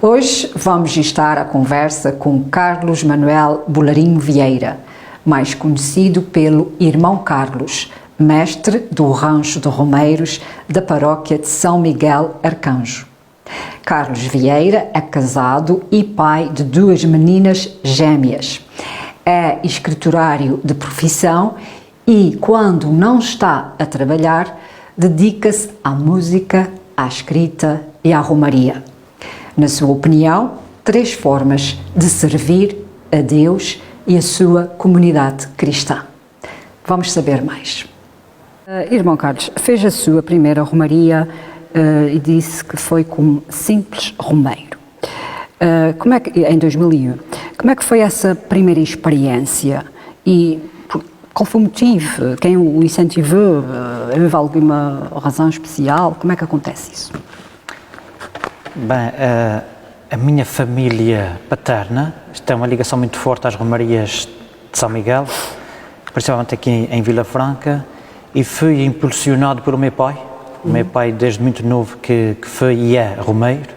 Hoje vamos estar à conversa com Carlos Manuel Bolarinho Vieira, mais conhecido pelo Irmão Carlos, mestre do Rancho de Romeiros da paróquia de São Miguel Arcanjo. Carlos Vieira é casado e pai de 2 meninas gêmeas. É escriturário de profissão e, quando não está a trabalhar, dedica-se à música, à escrita e à romaria. Na sua opinião, 3 formas de servir a Deus e a sua comunidade cristã. Vamos saber mais. Irmão Carlos, fez a sua primeira romaria e disse que foi como simples romeiro. Como é que, em 2001, como é que foi essa primeira experiência e qual foi o motivo? Quem o incentivou? Houve alguma razão especial? Como é que acontece isso? Bem, a minha família paterna tem uma ligação muito forte às romarias de São Miguel, principalmente aqui em Vila Franca, e fui impulsionado pelo meu pai. O meu pai, desde muito novo, que foi e é romeiro.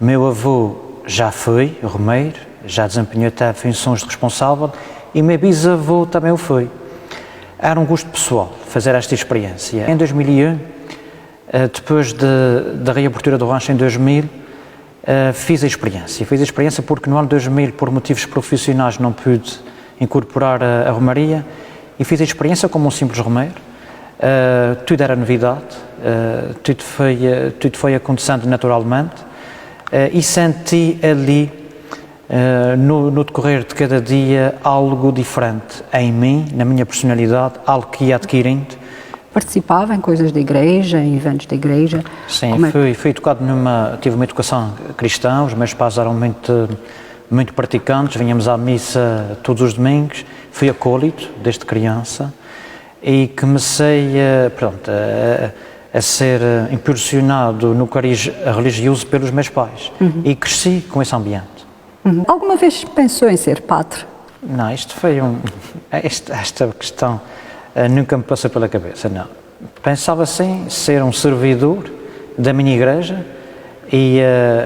Meu avô já foi romeiro, já desempenhou até funções de responsável, e meu bisavô também o foi. Era um gosto pessoal fazer esta experiência. Em 2001, depois da reabertura do rancho em 2000, fiz a experiência. Fiz a experiência porque no ano 2000, por motivos profissionais, não pude incorporar a romaria, e fiz a experiência como um simples romeiro. Tudo era novidade, tudo foi acontecendo naturalmente, e senti ali, no decorrer de cada dia, algo diferente em mim, na minha personalidade, algo que ia adquirindo. Participava em coisas da igreja, em eventos da igreja? Sim, fui educado tive uma educação cristã, os meus pais eram muito praticantes, vinhamos à missa todos os domingos, fui acólito desde criança e comecei a ser impulsionado no cariz religioso pelos meus pais e cresci com esse ambiente. Alguma vez pensou em ser padre? Não, esta questão nunca me passou pela cabeça, não. Pensava sim ser um servidor da minha igreja e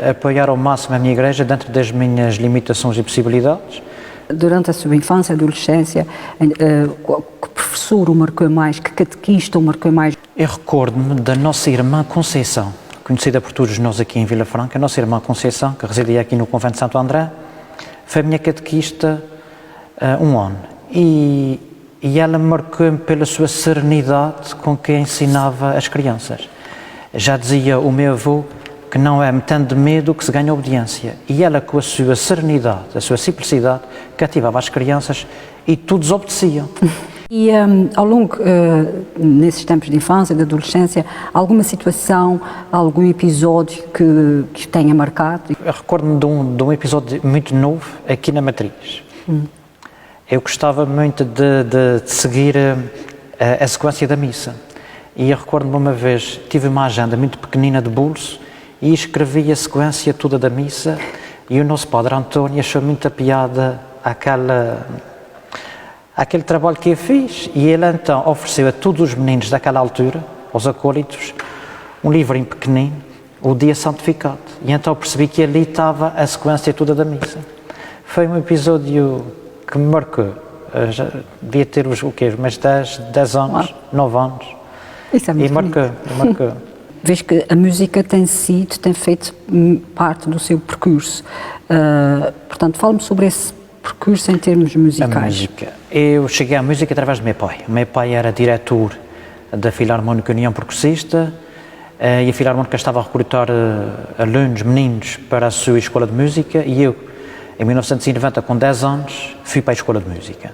apoiar ao máximo a minha igreja dentro das minhas limitações e possibilidades. Durante a sua infância e adolescência, que professor o marcou mais, que catequista o marcou mais? Eu recordo-me da nossa irmã Conceição, conhecida por todos nós aqui em Vila Franca. A nossa irmã Conceição, que residia aqui no convento de Santo André, foi a minha catequista um ano. E ela marcou-me pela sua serenidade com que ensinava as crianças. Já dizia o meu avô que não é metendo de medo que se ganha obediência. E ela, com a sua serenidade, a sua simplicidade, cativava as crianças e todos obedeciam. E ao longo, nesses tempos de infância e de adolescência, alguma situação, algum episódio que tenha marcado? Eu recordo-me de um episódio muito novo aqui na Matriz. Eu gostava muito de seguir a sequência da missa. E eu recordo-me uma vez, tive uma agenda muito pequenina de bolso e escrevi a sequência toda da missa, e o nosso padre António achou muita piada aquele trabalho que eu fiz, e ele então ofereceu a todos os meninos daquela altura, aos acólitos, um livrinho pequenino, o Dia Santificado. E então percebi que ali estava a sequência toda da missa. Foi um episódio que me marcou. Já devia ter os meus 10 anos, 9 anos. Isso é muito bonito. E marcou. Vês que a música tem feito parte do seu percurso. Portanto, fala-me sobre esse percurso em termos musicais. A música. Eu cheguei à música através do meu pai. O meu pai era diretor da Filarmónica União Percussista, e a Filarmónica estava a recrutar alunos, meninos, para a sua escola de música, e eu, em 1990, com 10 anos, fui para a escola de música.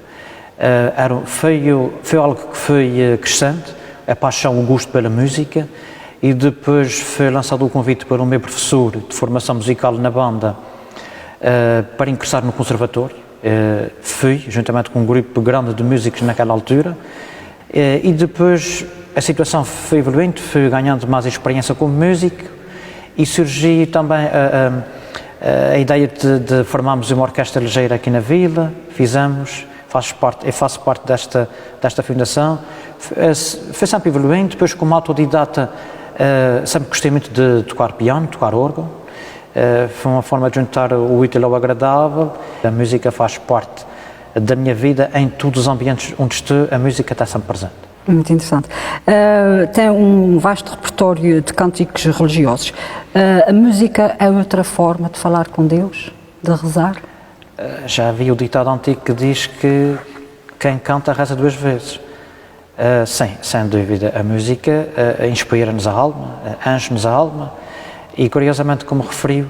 Foi algo que foi crescente, a paixão, o gosto pela música, e depois foi lançado o convite pelo meu professor de formação musical na banda para ingressar no conservatório. Fui, juntamente com um grupo grande de músicos naquela altura, e depois a situação foi evoluindo, fui ganhando mais experiência como músico, e surgiu também a ideia de formarmos uma orquestra ligeira aqui na vila. Eu faço parte desta fundação. Foi sempre evoluindo. Depois, como autodidata, sempre gostei muito de tocar piano, tocar órgão, Foi uma forma de juntar o útil ao agradável. A música faz parte da minha vida, em todos os ambientes onde estou, a música está sempre presente. Muito interessante. Tem um vasto repertório de cânticos religiosos. A música é outra forma de falar com Deus, de rezar? Já havia o ditado antigo que diz que quem canta reza duas vezes. Sim, sem dúvida, a música inspira-nos a alma, enche-nos a alma e, curiosamente, como referiu,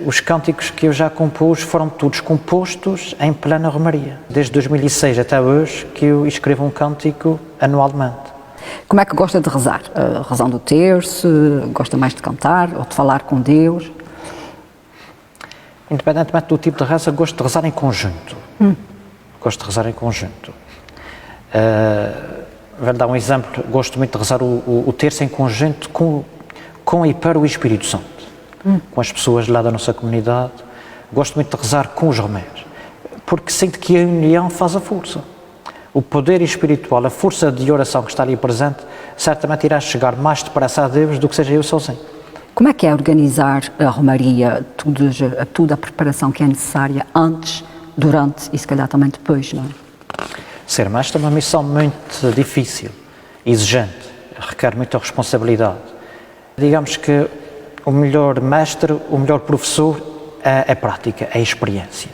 os cânticos que eu já compus foram todos compostos em plena romaria. Desde 2006 até hoje que eu escrevo um cântico anualmente. Como é que gosta de rezar? Rezando o terço, gosta mais de cantar ou de falar com Deus? Independentemente do tipo de reza, gosto de rezar em conjunto. Gosto de rezar em conjunto. Vou dar um exemplo, gosto muito de rezar o terço em conjunto com e para o Espírito Santo, com as pessoas lá da nossa comunidade. Gosto muito de rezar com os romeiros, porque sinto que a união faz a força. O poder espiritual, a força de oração que está ali presente, certamente irá chegar mais depressa a Deus do que seja eu sozinho. Como é que é organizar a romaria, toda a preparação que é necessária antes, durante e se calhar também depois, não é? Ser mestre é uma missão muito difícil, exigente, requer muita responsabilidade. Digamos que o melhor mestre, o melhor professor é a prática, é a experiência.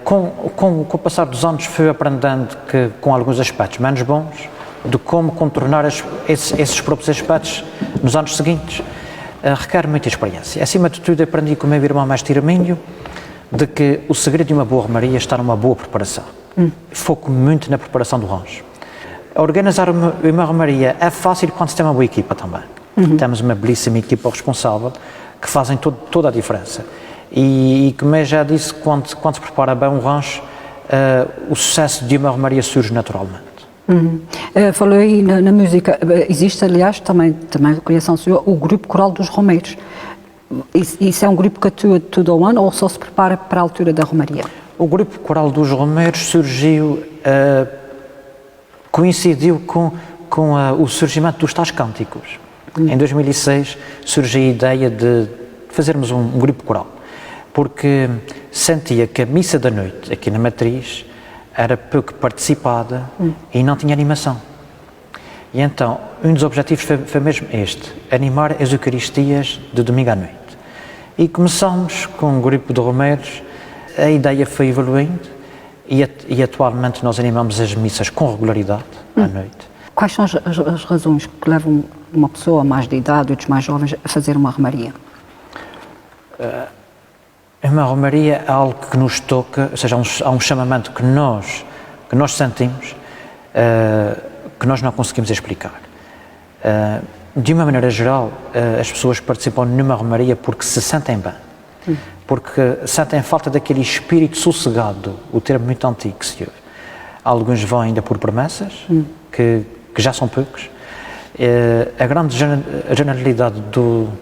Com o passar dos anos fui aprendendo que, com alguns aspectos menos bons, de como contornar esses próprios aspectos nos anos seguintes. Requer muita experiência. Acima de tudo, aprendi com o meu irmão mestre Irmínio de que o segredo de uma boa romaria está numa boa preparação. Foco muito na preparação do rancho. Organizar uma romaria é fácil quando se tem uma boa equipa também. Temos uma belíssima equipa responsável que fazem toda a diferença. E como eu já disse, quando se prepara bem um rancho, o sucesso de uma romaria surge naturalmente. Falou aí na música, existe aliás também reconheçam o senhor, o grupo coral dos romeiros. Isso é um grupo que atua todo o ano ou só se prepara para a altura da romaria? O grupo coral dos romeiros surgiu, coincidiu com o surgimento dos tais cânticos. Em 2006 surgiu a ideia de fazermos um grupo coral, porque sentia que a missa da noite aqui na Matriz era pouco participada e não tinha animação. E então, um dos objetivos foi mesmo este, animar as Eucaristias de domingo à noite. E começamos com um grupo de romeiros, a ideia foi evoluindo e atualmente nós animamos as missas com regularidade à noite. Quais são as razões que levam uma pessoa mais de idade, outros mais jovens, a fazer uma romaria? Uma romaria é algo que nos toca, ou seja, há um chamamento que nós sentimos, que nós não conseguimos explicar. De uma maneira geral, as pessoas participam numa romaria porque se sentem bem, porque sentem falta daquele espírito sossegado, o termo muito antigo que se ouve. Alguns vão ainda por promessas, que já são poucos. A grande generalidade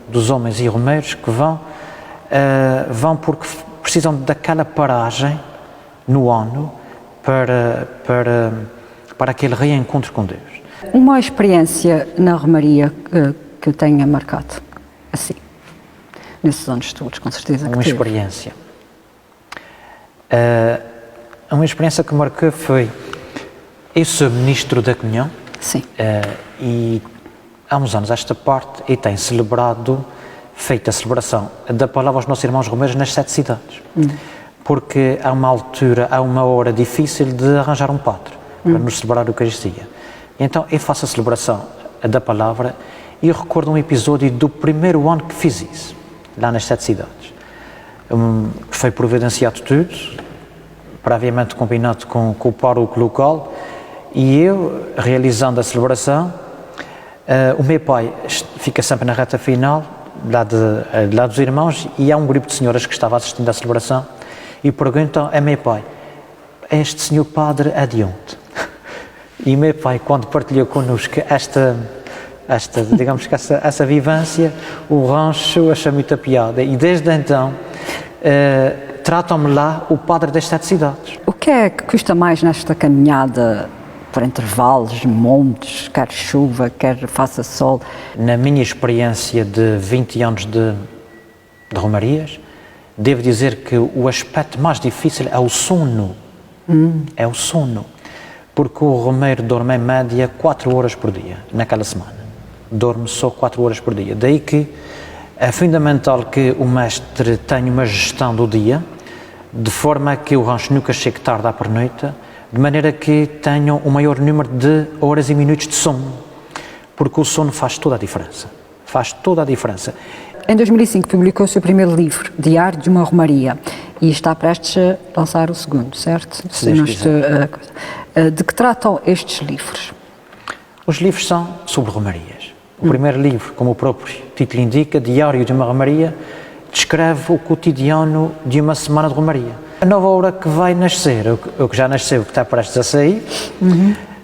dos homens e romeiros que vão porque precisam daquela paragem no ano para aquele reencontro com Deus. Uma experiência na romaria que tenha marcado, assim, nesses anos todos, com certeza que Uma experiência. Uma experiência que marcou foi, eu sou ministro da comunhão. Sim. E há uns anos esta parte e tem feito a celebração da palavra aos nossos irmãos romeiros nas 7 cidades. Porque há uma hora difícil de arranjar um padre para nos celebrar a Eucaristia. Então eu faço a celebração da palavra e recordo um episódio do primeiro ano que fiz isso, lá nas 7 cidades. Foi providenciado tudo, previamente combinado com o pároco local, e eu, realizando a celebração, o meu pai fica sempre na reta final, lá dos irmãos, e há um grupo de senhoras que estava assistindo à celebração e perguntam a meu pai: este senhor padre é de onde? E meu pai, quando partilhou connosco digamos que essa vivência, o rancho achou muita piada e desde então tratam-me lá o padre das 7 cidades. O que é que custa mais nesta caminhada por intervalos, montes, quer chuva, quer faça sol. Na minha experiência de 20 anos de romarias, devo dizer que o aspecto mais difícil é o sono. É o sono. Porque o romeiro dorme em média 4 horas por dia, naquela semana. Dorme só 4 horas por dia. Daí que é fundamental que o mestre tenha uma gestão do dia, de forma que o rancho nunca chegue tarde à pernoite, de maneira que tenham o maior número de horas e minutos de sono. Porque o sono faz toda a diferença. Faz toda a diferença. Em 2005 publicou o seu primeiro livro, Diário de uma Romaria, e está prestes a lançar o segundo, certo? Se Deus quiser. De que tratam estes livros? Os livros são sobre romarias. O primeiro livro, como o próprio título indica, Diário de uma Romaria, descreve o cotidiano de uma semana de romaria. A nova obra que vai nascer, o que já nasceu, que está prestes a sair,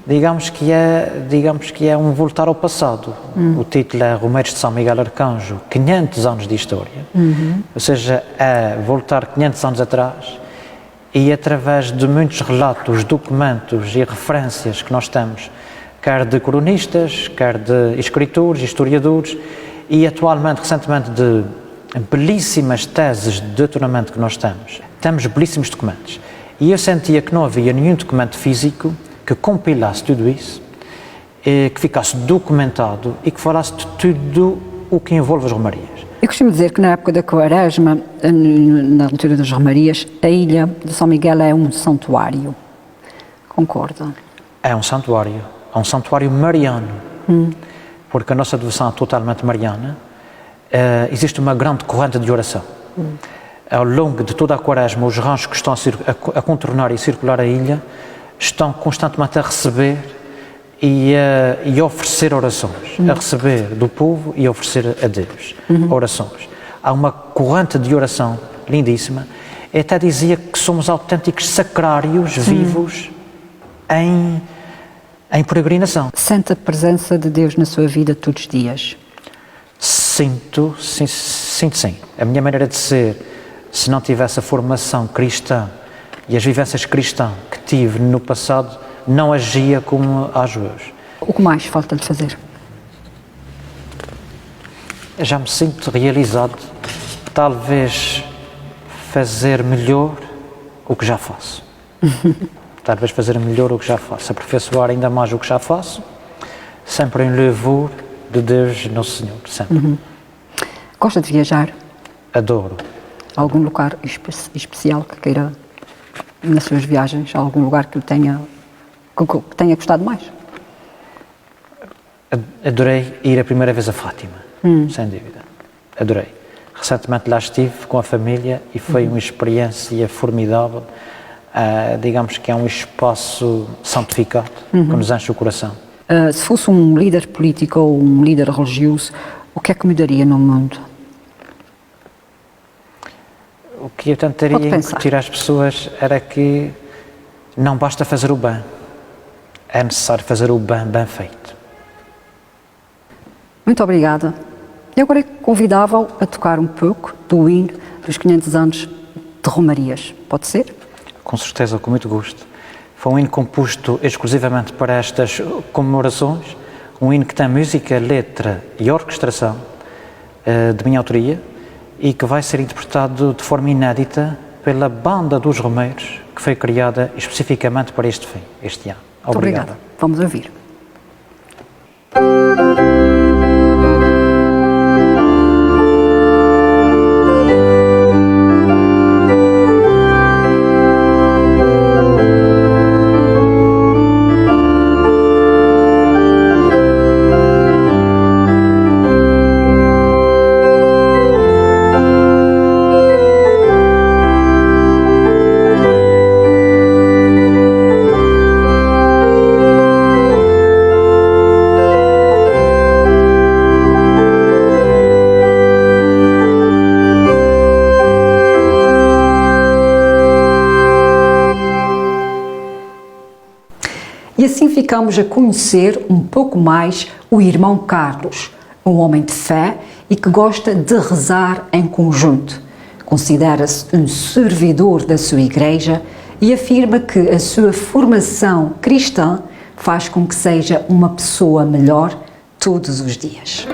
digamos que é um voltar ao passado. O título é Romeiros de São Miguel Arcanjo, 500 anos de história. Ou seja, é voltar 500 anos atrás e através de muitos relatos, documentos e referências que nós temos, quer de cronistas, quer de escritores, historiadores e atualmente, recentemente, de belíssimas teses de doutoramento que nós temos belíssimos documentos. E eu sentia que não havia nenhum documento físico que compilasse tudo isso, que ficasse documentado e que falasse de tudo o que envolve as romarias. Eu costumo dizer que na época da Quaresma, na altura das romarias, a ilha de São Miguel é um santuário. Concorda? É um santuário mariano, porque a nossa devoção é totalmente mariana. Existe uma grande corrente de oração. Ao longo de toda a Quaresma, os ranchos que estão a contornar e circular a ilha estão constantemente a receber e a oferecer orações, a receber do povo e a oferecer a Deus orações. Há uma corrente de oração lindíssima. Eu até dizia que somos autênticos sacrários vivos em peregrinação. Sente a presença de Deus na sua vida todos os dias? Sinto sim. A minha maneira de ser, se não tivesse a formação cristã e as vivências cristãs que tive no passado, não agia como ajo hoje. O que mais falta-lhe fazer? Eu já me sinto realizado, talvez fazer melhor o que já faço. Talvez fazer melhor o que já faço, aperfeiçoar ainda mais o que já faço, sempre em louvor de Deus Nosso Senhor, sempre. Gosta de viajar? Adoro. Algum lugar especial que queira, nas suas viagens, algum lugar que tenha gostado mais? Adorei ir a primeira vez a Fátima, sem dúvida. Adorei. Recentemente lá estive com a família e foi uma experiência formidável. Digamos que é um espaço santificado que nos enche o coração. Se fosse um líder político ou um líder religioso, o que é que mudaria no mundo? O que eu tentaria incutir às pessoas era que não basta fazer o bem, é necessário fazer o bem bem feito. Muito obrigada. E agora convidava-o a tocar um pouco do hino dos 500 anos de Romarias. Pode ser? Com certeza, com muito gosto. Foi um hino composto exclusivamente para estas comemorações, um hino que tem música, letra e orquestração de minha autoria e que vai ser interpretado de forma inédita pela Banda dos Romeiros, que foi criada especificamente para este fim, este ano. Muito obrigada. Vamos ouvir. E assim ficamos a conhecer um pouco mais o irmão Carlos, um homem de fé e que gosta de rezar em conjunto. Considera-se um servidor da sua igreja e afirma que a sua formação cristã faz com que seja uma pessoa melhor todos os dias.